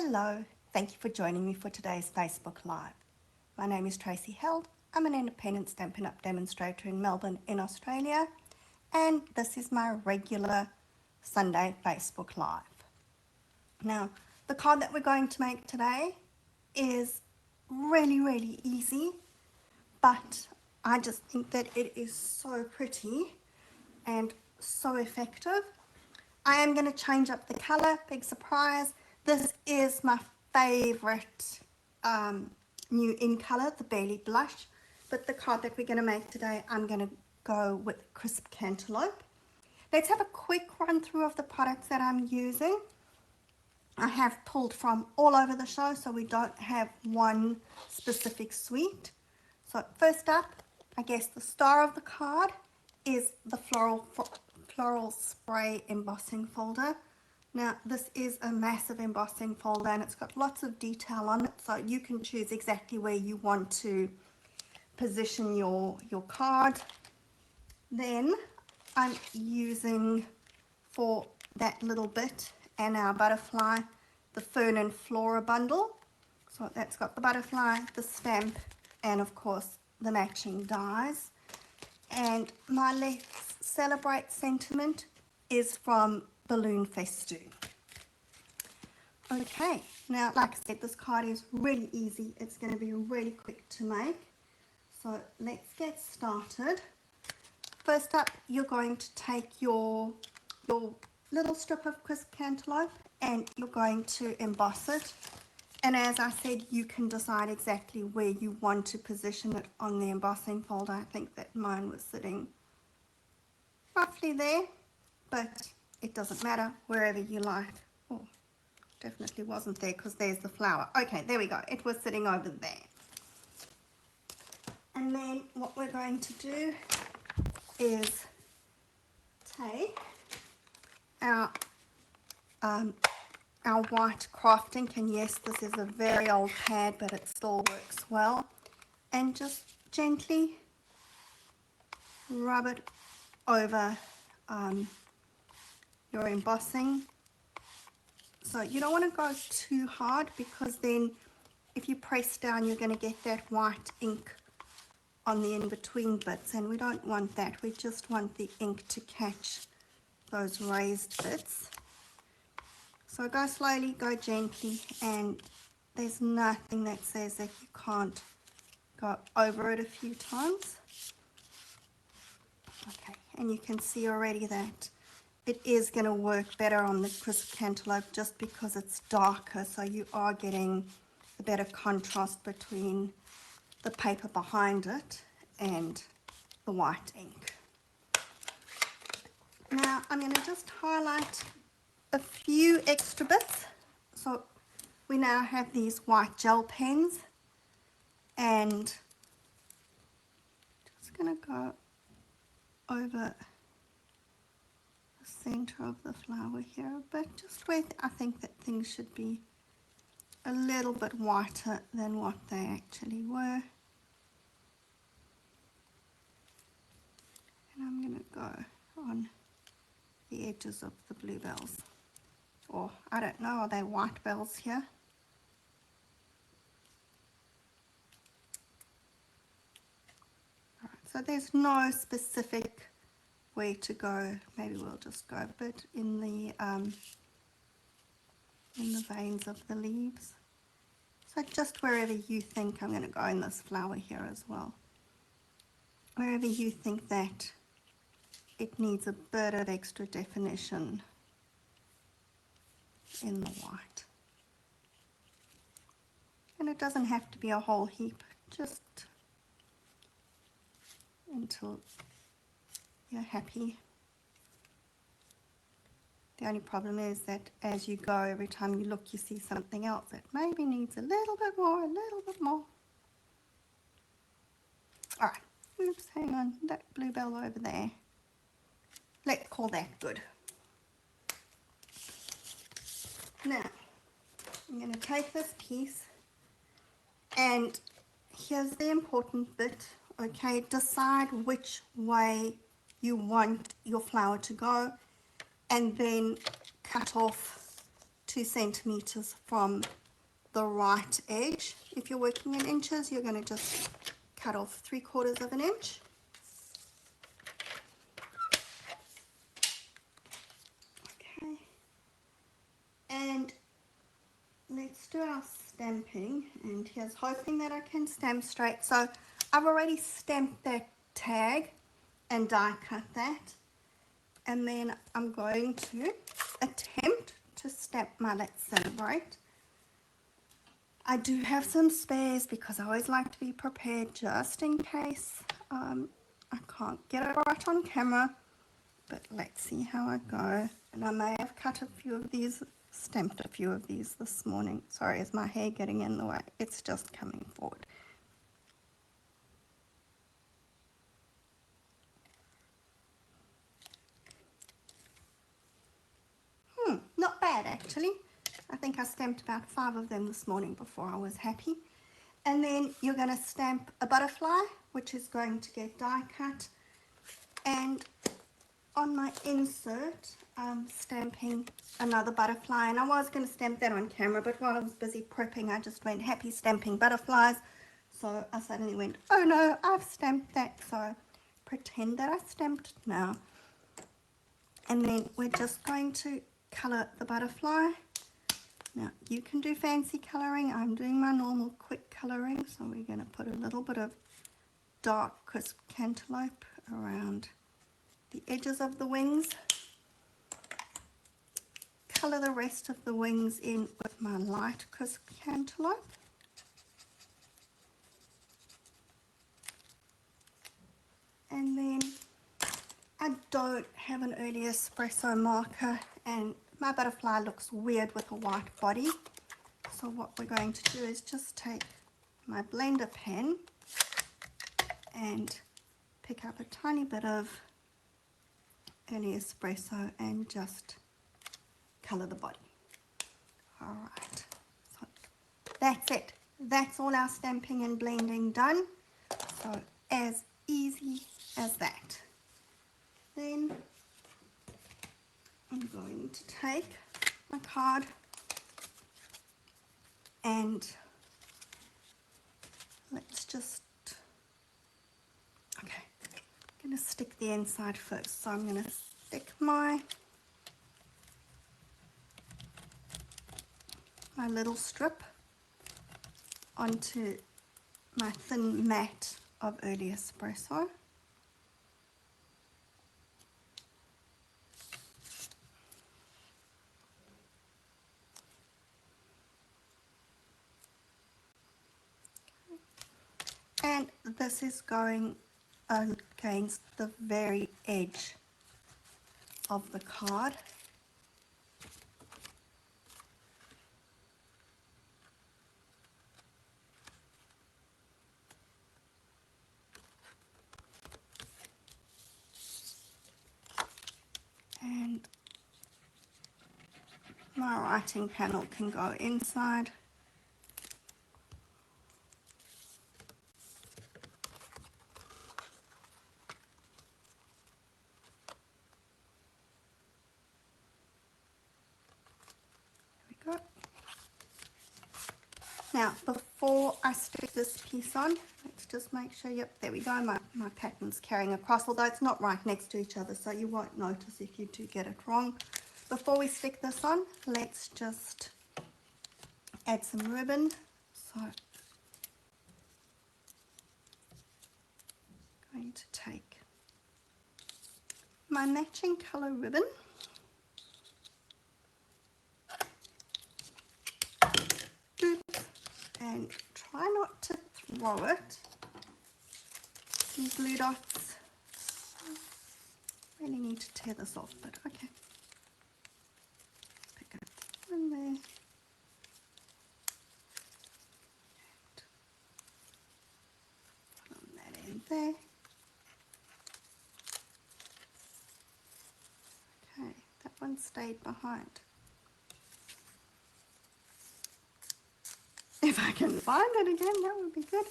Hello, thank you for joining me for today's Facebook Live. My name is Tracy Held. I'm an independent Stampin' Up! Demonstrator in Melbourne in Australia, and this is my regular Sunday Facebook Live. Now, the card that we're going to make today is really easy, but I just think that it is so pretty and so effective. I am going to change up the colour, big surprise. This is my favourite new in colour, the Barely Blush. But the card that we're going to make today, I'm going to go with Crisp Cantaloupe. Let's have a quick run through of the products that I'm using. I have pulled from all over the show, so we don't have one specific suite. So first up, I guess the star of the card is the Floral Spray Embossing Folder. Now this is a massive embossing folder and it's got lots of detail on it, so you can choose exactly where you want to position your card. Then I'm using for that little bit and our butterfly, the Fern and Flora bundle. So that's got the butterfly, the stamp, and of course the matching dies. And my Let's Celebrate sentiment is from Balloon Festoon. Okay, now like I said, this card is really easy. It's going to be really quick to make. So let's get started. First up, you're going to take your little strip of crisp cantaloupe and you're going to emboss it. And as I said, you can decide exactly where you want to position it on the embossing folder. I think that mine was sitting roughly there, but it doesn't matter, wherever you like. Oh, definitely wasn't there because there's the flower. Okay, there we go. It was sitting over there. And then what we're going to do is take our white craft ink, and yes, this is a very old pad, but it still works well, and just gently rub it over your embossing. So you don't want to go too hard, because then if you press down you're going to get that white ink on the in-between bits, and we don't want that. We just want the ink to catch those raised bits. So go slowly, go gently, and there's nothing that says that you can't go over it a few times. Okay, and you can see already that it is going to work better on the crisp cantaloupe just because it's darker, so you are getting a better contrast between the paper behind it and the white ink. Now I'm going to just highlight a few extra bits. So we now have these white gel pens, and just going to go over the center of the flower here, but just where I think that things should be a little bit whiter than what they actually were. And I'm going to go on the edges of the bluebells, or I don't know, are they white bells here? Alright, so there's no specific way to go. Maybe we'll just go a bit in the veins of the leaves. So just wherever you think, I'm going to go in this flower here as well. Wherever you think that it needs a bit of extra definition in the white. And it doesn't have to be a whole heap, just until you're happy. The only problem is that as you go, every time you look, you see something else that maybe needs a little bit more, a little bit more. Alright, oops, hang on, that bluebell over there. Let's call that good. Now, I'm going to take this piece, and here's the important bit, okay? Decide which way you want your flower to go, and then cut off 2 centimeters from the right edge. If you're working in inches, you're going to just cut off 3/4 of an inch. Okay, and let's do our stamping, and here's hoping that I can stamp straight. So I've already stamped that tag and die cut that, and then I'm going to attempt to stamp my Let's Celebrate. I do have some spares because I always like to be prepared just in case I can't get it right on camera, but let's see how I go. And I may have cut a few of these, stamped a few of these this morning. Sorry, is my hair getting in the way? It's just coming forward. Not bad actually. I think I stamped about 5 of them this morning before I was happy. And then you're going to stamp a butterfly, which is going to get die cut. And on my insert, I'm stamping another butterfly. And I was going to stamp that on camera, but while I was busy prepping, I just went happy stamping butterflies. So I suddenly went, oh no, I've stamped that. So pretend that I stamped it now. And then we're just going to colour the butterfly. Now you can do fancy colouring. I'm doing my normal quick colouring. So we're going to put a little bit of dark crisp cantaloupe around the edges of the wings. Colour the rest of the wings in with my light crisp cantaloupe. And then I don't have an early espresso marker, and my butterfly looks weird with a white body. So what we're going to do is just take my blender pen and pick up a tiny bit of early espresso and just colour the body. Alright, so that's it. That's all our stamping and blending done. So as easy as that. Then I'm going to take my card and let's just, okay, I'm going to stick the inside first. So I'm going to stick my little strip onto my thin mat of early espresso. And this is going against the very edge of the card. And my writing panel can go inside. There we go. Now, before I stick this piece on, let's just make sure, yep, there we go, my pattern's carrying across, although it's not right next to each other, so you won't notice if you do get it wrong. Before we stick this on, let's just add some ribbon. So, I'm going to take my matching colour ribbon, and try not to throw it. These glue dots, really need to tear this off, but okay. Pick up one there. Put on that end there. Okay, that one stayed behind. If I can find it again, that would be good.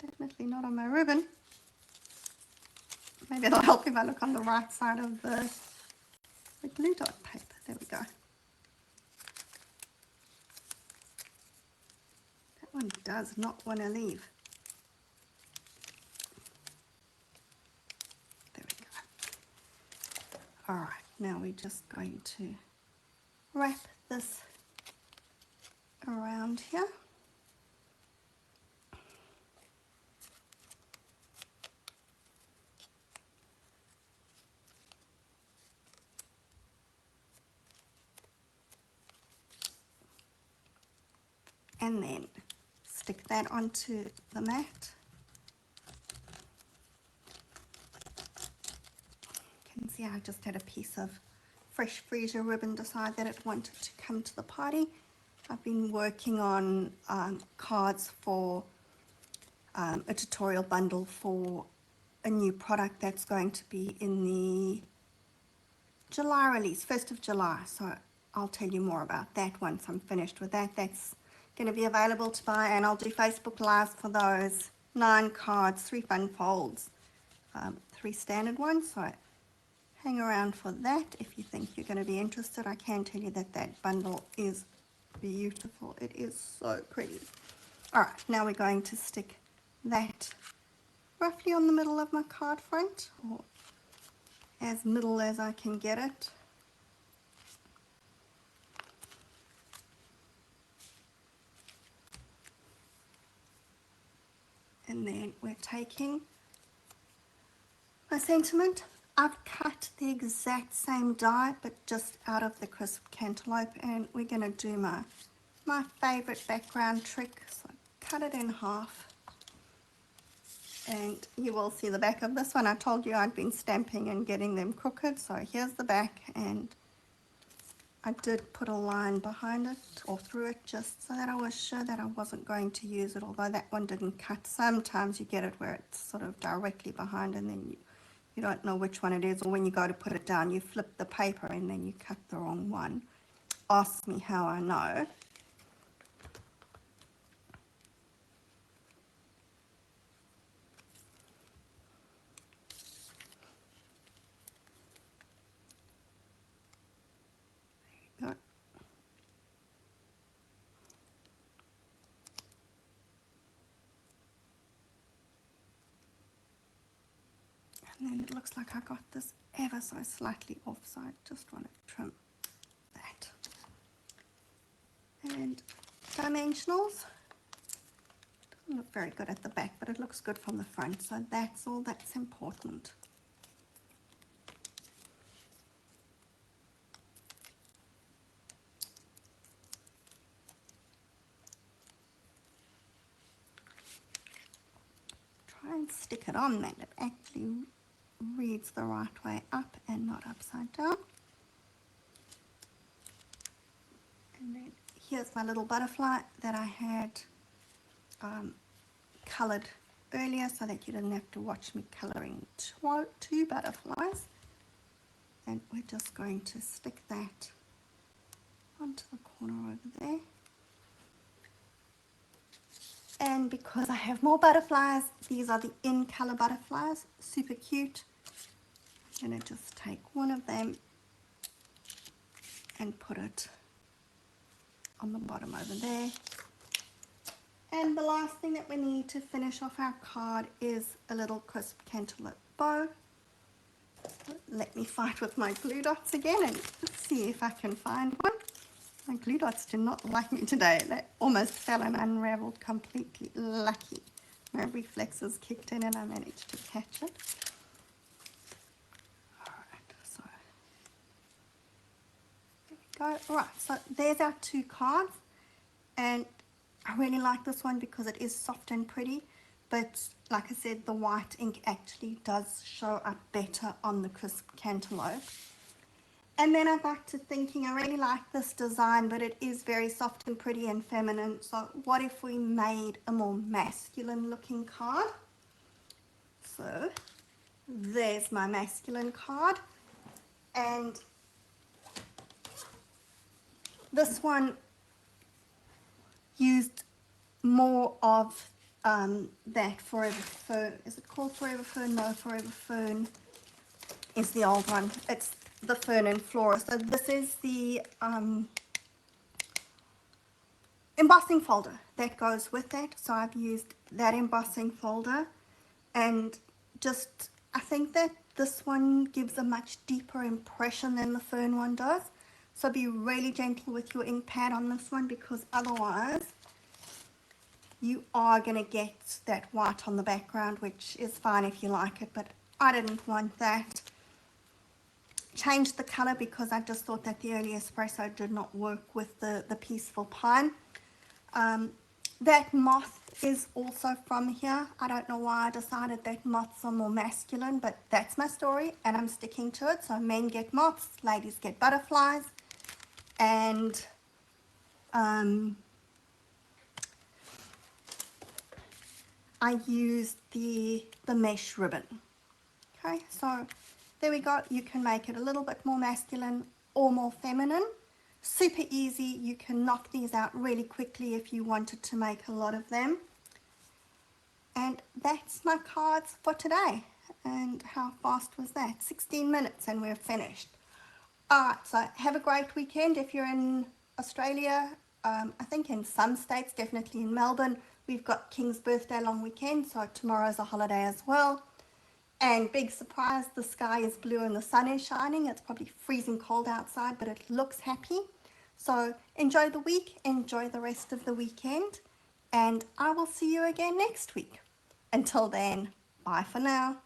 Definitely not on my ribbon. Maybe it'll help if I look on the right side of the glue dot paper. There we go. does not want to leave. There we go. All right, now we're just going to wrap this around here. And then stick that onto the mat. You can see I just had a piece of fresh freesia ribbon decide that it wanted to come to the party. I've been working on cards for a tutorial bundle for a new product that's going to be in the July release, 1st of July. So I'll tell you more about that once I'm finished with that. That's going to be available to buy, and I'll do Facebook Lives for those. 9 cards, 3 fun folds, 3 standard ones. So hang around for that if you think you're going to be interested. I can tell you that that bundle is beautiful. It is so pretty. All right, now we're going to stick that roughly on the middle of my card front, or as middle as I can get it. And then we're taking my sentiment. I've cut the exact same die, but just out of the crisp cantaloupe, and we're going to do my favorite background trick. So cut it in half, and you will see the back of this one. I told you I'd been stamping and getting them crooked, so here's the back, and I did put a line behind it or through it just so that I was sure that I wasn't going to use it, although that one didn't cut. Sometimes you get it where it's sort of directly behind and then you don't know which one it is, or when you go to put it down you flip the paper and then you cut the wrong one. Ask me how I know. There you go. And then it looks like I got this ever so slightly off, so I just want to trim that. And dimensionals. Doesn't look very good at the back, but it looks good from the front, so that's all that's important. Try and stick it on that it actually reads the right way up and not upside down. And then here's my little butterfly that I had coloured earlier so that you didn't have to watch me colouring two butterflies. And we're just going to stick that onto the corner over there. And because I have more butterflies, these are the in colour butterflies, super cute. I'm going to just take one of them and put it on the bottom over there. And the last thing that we need to finish off our card is a little crisp cantaloupe bow. Let me fight with my glue dots again and see if I can find one. My glue dots did not like me today. They almost fell and unraveled completely. Lucky. My reflexes kicked in and I managed to catch it. Alright, so there we go. Alright, so there's our 2 cards. And I really like this one because it is soft and pretty. But like I said, the white ink actually does show up better on the crisp cantaloupe. And then I got to thinking, I really like this design, but it is very soft and pretty and feminine. So what if we made a more masculine looking card? So there's my masculine card. And this one used more of that Forever Fern. Is it called Forever Fern? No, Forever Fern is the old one. It's the Fern and Floral. So this is the embossing folder that goes with that. So I've used that embossing folder, and just I think that this one gives a much deeper impression than the fern one does. So be really gentle with your ink pad on this one, because otherwise you are going to get that white on the background, which is fine if you like it, but I didn't want that. Changed the color because I just thought that the early espresso did not work with the peaceful pine. That moth is also from here. I don't know why I decided that moths are more masculine, but that's my story and I'm sticking to it. So men get moths, ladies get butterflies, and I used the mesh ribbon. Okay, so there we go. You can make it a little bit more masculine or more feminine. Super easy. You can knock these out really quickly if you wanted to make a lot of them. And that's my cards for today. And how fast was that? 16 minutes and we're finished. Alright, so have a great weekend if you're in Australia. I think in some states, definitely in Melbourne, we've got King's birthday long weekend, so tomorrow's a holiday as well. And big surprise, the sky is blue and the sun is shining. It's probably freezing cold outside, but it looks happy. So enjoy the week, enjoy the rest of the weekend, and I will see you again next week. Until then, bye for now.